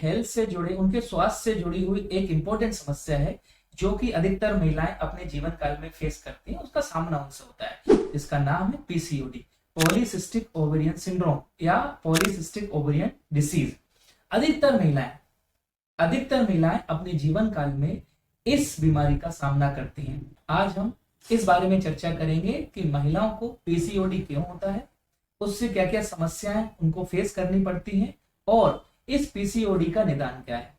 Health से जुड़े, उनके स्वास्थ्य से जुड़ी हुई एक इंपॉर्टेंट समस्या है जो कि अधिकतर महिलाएं अपने जीवन काल में फेस करती हैं, उसका सामना उनसे होता है। इसका नाम है पीसीओडी, पॉलीसिस्टिक ओवेरियन सिंड्रोम या पॉलीसिस्टिक ओवेरियन डिसीज। अधिकतर महिलाएं अपने जीवन काल में इस बीमारी का सामना करती हैं। आज हम इस बारे में चर्चा करेंगे कि महिलाओं को पीसीओडी क्यों होता है, उससे क्या क्या समस्याएं उनको फेस करनी पड़ती हैं और इस पीसीओडी का निदान क्या है।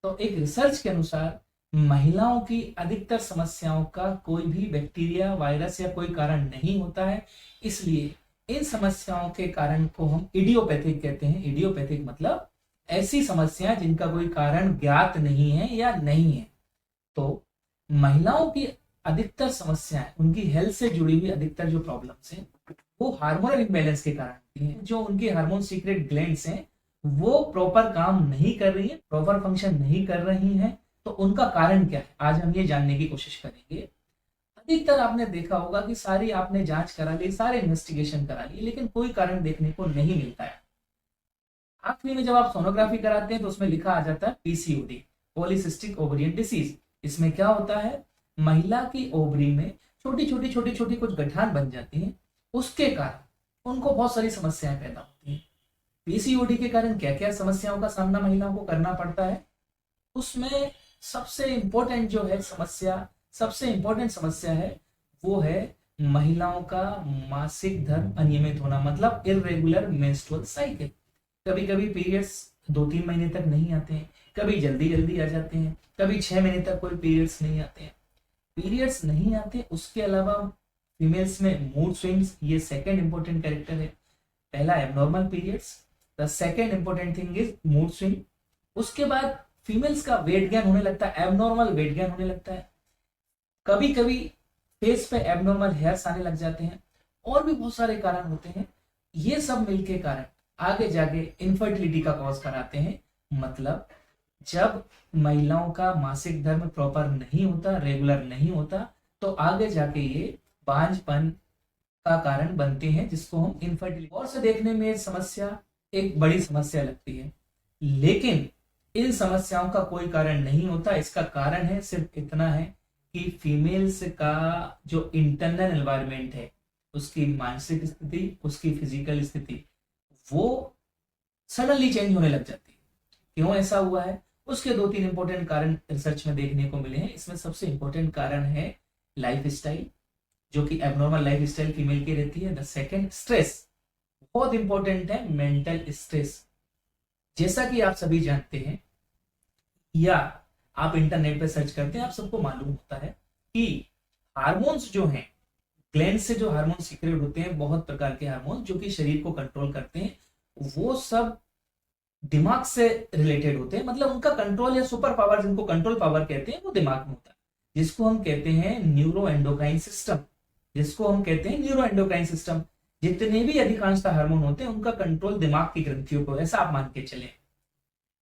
तो एक रिसर्च के अनुसार महिलाओं की अधिकतर समस्याओं का कोई भी बैक्टीरिया, वायरस या कोई कारण नहीं होता है, इसलिए इन समस्याओं के कारण को हम इडियोपैथिक कहते हैं। इडियोपैथिक मतलब ऐसी समस्याएं जिनका कोई कारण ज्ञात नहीं है या नहीं है। तो महिलाओं की अधिकतर समस्याएं, उनकी हेल्थ से जुड़ी हुई अधिकतर जो प्रॉब्लम्स हैं वो हार्मोनल इम्बैलेंस के कारण होती हैं। जो उनकी हार्मोन सीक्रेट ग्लैंड्स हैं वो प्रॉपर काम नहीं कर रही है, प्रॉपर फंक्शन नहीं कर रही हैं, तो उनका कारण क्या है, आज हम ये जानने की कोशिश करेंगे। अधिकतर आपने देखा होगा कि सारी आपने जांच करा ली, सारे इन्वेस्टिगेशन करा ली, लेकिन कोई कारण देखने को नहीं मिलता है। आखिरी में जब आप सोनोग्राफी कराते हैं तो उसमें लिखा आ जाता है पीसीओडी, पॉलीसिस्टिक ओवरियन डिसीज। इसमें क्या होता है, महिला की ओवरी में छोटी छोटी कुछ गठान बन जाती हैं, उसके कारण उनको बहुत सारी समस्याएं पैदा होती हैं। पीसीओडी के कारण क्या क्या समस्याओं का सामना महिलाओं को करना पड़ता है, उसमें सबसे इंपॉर्टेंट समस्या है वो है महिलाओं का मासिक धर्म अनियमित होना, मतलब इर्रेगुलर मेंस्ट्रुअल साइकिल। कभी कभी पीरियड्स 2-3 महीने तक नहीं आते हैं, कभी जल्दी आ जाते हैं, कभी 6 महीने तक कोई पीरियड्स नहीं आते हैं। पीरियड्स नहीं आते, उसके अलावा फीमेल्स में मूड स्विंग्स, ये सेकंड इंपॉर्टेंट कैरेक्टर है। पहला abnormal periods, the second important thing is mood swing. उसके बाद फीमेल्स का वेट गेन होने लगता है, एबनॉर्मल वेट गेन होने लगता है। कभी कभी फेस पे एबनॉर्मल हेयर्स आने लग जाते हैं, और भी बहुत सारे कारण होते हैं। ये सब मिलके कारण आगे जाके इनफर्टिलिटी का कॉज कराते हैं। मतलब जब महिलाओं का मासिक धर्म प्रॉपर नहीं होता, रेगुलर नहीं होता, तो आगे जाके ये बांझपन का कारण बनते हैं, जिसको हम इनफर्टिलिटी और से देखने में समस्या एक बड़ी समस्या लगती है, लेकिन इन समस्याओं का कोई कारण नहीं होता। इसका कारण है सिर्फ इतना है कि फीमेल्स का जो इंटरनल एनवायरनमेंट है, उसकी मानसिक स्थिति, उसकी फिजिकल स्थिति, वो सडनली चेंज होने लग जाती है। क्यों ऐसा हुआ है, उसके 2-3 इंपॉर्टेंट कारण रिसर्च में देखने को मिले हैं। इसमें सबसे इंपॉर्टेंट कारण है लाइफ स्टाइल, जो कि एबनॉर्मल लाइफ स्टाइल फीमेल की रहती है। द सेकंड स्ट्रेस, बहुत इंपॉर्टेंट है मेंटल स्ट्रेस। जैसा कि आप सभी जानते हैं या आप इंटरनेट पे सर्च करते हैं, आप सबको मालूम होता है कि हार्मोन्स जो हैं, ग्लैंड से जो हार्मोन सीक्रेट होते हैं, बहुत प्रकार के हार्मोन जो कि शरीर को कंट्रोल करते हैं, वो सब दिमाग से रिलेटेड होते हैं। मतलब उनका कंट्रोल या सुपर पावर, जिनको कंट्रोल पावर कहते हैं, वो दिमाग में होता है, जिसको हम कहते हैं न्यूरो एंडोक्राइन सिस्टम। जितने भी अधिकांशतः हार्मोन होते हैं, उनका कंट्रोल दिमाग की ग्रंथियों को, ऐसा आप मान के चले।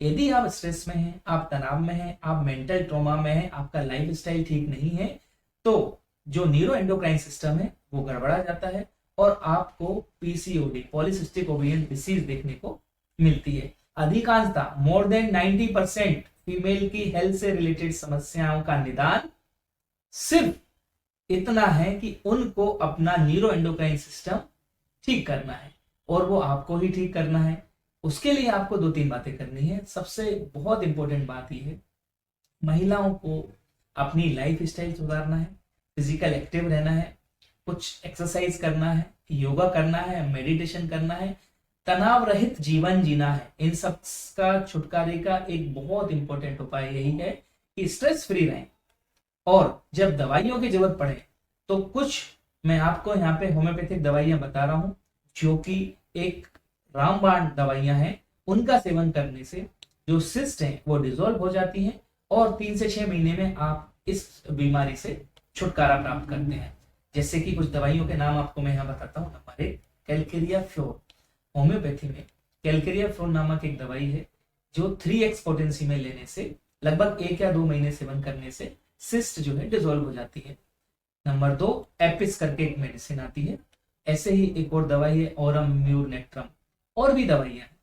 यदि आप स्ट्रेस में हैं, आप तनाव में हैं, आप मेंटल ट्रॉमा में हैं, आपका लाइफ स्टाइल ठीक नहीं है, तो जो न्यूरो एंडोक्राइन सिस्टम है वो गड़बड़ा जाता है और आपको पीसीओडी, पॉलीसिस्टिक ओवेरियन डिसीज देखने को मिलती है। अधिकांशतः मोर देन 90% फीमेल की हेल्थ से रिलेटेड समस्याओं का निदान सिर्फ इतना है कि उनको अपना न्यूरो एंडोक्राइन सिस्टम ठीक करना है, और वो आपको ही ठीक करना है। उसके लिए आपको 2-3 बातें करनी है। सबसे बहुत इंपॉर्टेंट बात यह है, महिलाओं को अपनी लाइफ स्टाइल सुधारना है, फिजिकल एक्टिव रहना है, कुछ एक्सरसाइज करना है, योगा करना है, मेडिटेशन करना है, तनाव रहित जीवन जीना है। इन सब का छुटकारे का एक बहुत इंपॉर्टेंट उपाय यही है कि स्ट्रेस फ्री रहें। और जब दवाइयों की जरूरत पड़े तो कुछ मैं आपको यहाँ पे होम्योपैथिक दवाइयां बता रहा हूं, जो कि एक रामबाण दवाइयां हैं। उनका सेवन करने से जो सिस्ट है वो डिसॉल्व हो जाती हैं और 3 से 6 महीने में आप इस बीमारी से छुटकारा प्राप्त करते हैं। जैसे कि कुछ दवाइयों के नाम आपको मैं यहाँ बताता हूँ। Number 1, Calcarea floor. होम्योपैथी में कैलकेरिया फ्लोर नामक एक दवाई है जो 3x पोटेंसी में लेने से, लगभग 1 या 2 महीने सेवन करने से सिस्ट जो है डिसॉल्व हो जाती है। नंबर 2, एपिस करके एक मेडिसिन आती है। ऐसे ही एक और दवाई है, ओरम म्यूर नेक्ट्रम। और भी दवाइयां हैं,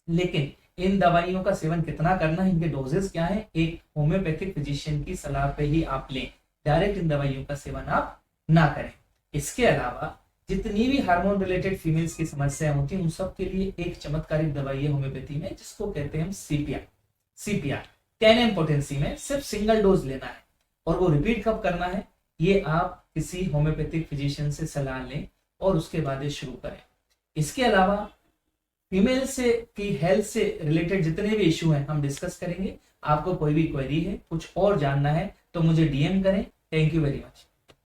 लेकिन इन दवाइयों का सेवन कितना करना है, इनके डोजेस क्या है, एक होम्योपैथिक फिजिशियन की सलाह पे ही आप लें। डायरेक्ट इन दवाइयों का सेवन आप ना करें। इसके अलावा जितनी भी हार्मोन रिलेटेड फीमेल्स की समस्याएं होती हैं उन सब के लिए एक चमत्कारिक दवाई है होम्योपैथी में, जिसको कहते हैं हम सीपीआर। 10 एम पोटेंसी में सिर्फ सिंगल डोज लेना है, और वो रिपीट कब करना है ये आप किसी होम्योपैथिक फिजिशियन से सलाह लें और उसके बाद ये शुरू करें। इसके अलावा फीमेल से की हेल्थ से रिलेटेड जितने भी इश्यू हैं हम डिस्कस करेंगे। आपको कोई भी क्वेरी है, कुछ और जानना है तो मुझे डीएम करें। Thank you very much.